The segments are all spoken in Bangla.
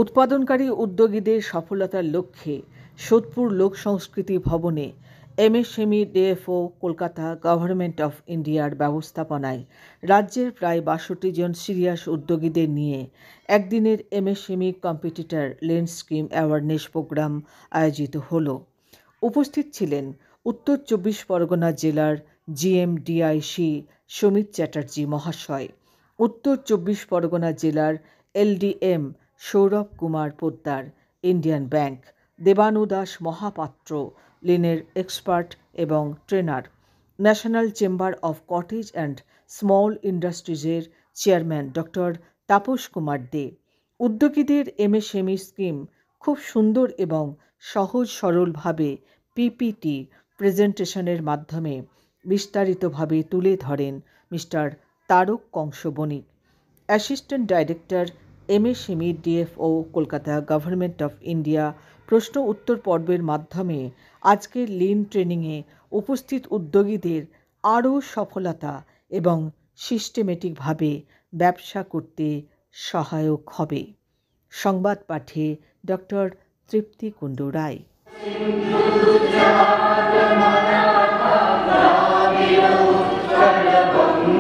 উৎপাদনকারী উদ্যোগীদের সফলতার লক্ষ্যে সোদপুর লোক সংস্কৃতি ভবনে MSME DFO Kolkata government of ইন্ডিয়ার ব্যবস্থাপনায় রাজ্যের প্রায় ৬২ জন সিরিয়াস উদ্যোগীদের নিয়ে একদিনের MSME competitor lend scheme awareness programme আয়োজিত হল। উপস্থিত ছিলেন উত্তর ২৪ পরগনা জেলার জিএমডিআইসি সুমিত চ্যাটার্জি মহাশয়, উত্তর ২৪ পরগনা জেলার LDM Sourav Kumar Poddar Indian Bank, Debanu Das Mahapatra লিনের এক্সপার্ট এবং trainer, National Chamber of Cottage and Small ইন্ডাস্ট্রিজের চেয়ারম্যান ডক্টর তাপস কুমার দে। উদ্যোগীদের এমএসএমই স্কিম খুব সুন্দর এবং সহজ সরলভাবে পিপিটি প্রেজেন্টেশনের মাধ্যমে বিস্তারিতভাবে তুলে ধরেন mister Tarak Kangsa Banik, assistant director MSME DFO Kolkata government of India. প্রশ্ন উত্তর পর্বের মাধ্যমে আজকের লিন ট্রেনিংয়ে উপস্থিত উদ্যোগীদের আরও সফলতা এবং সিস্টেমেটিকভাবে ব্যবসা করতে সহায়ক হবে। সংবাদ পাঠে ডক্টর তৃপ্তি কুণ্ডু রায়।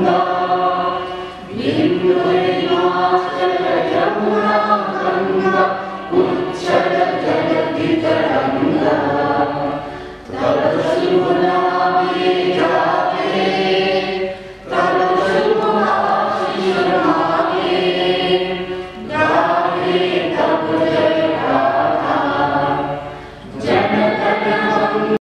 Bye.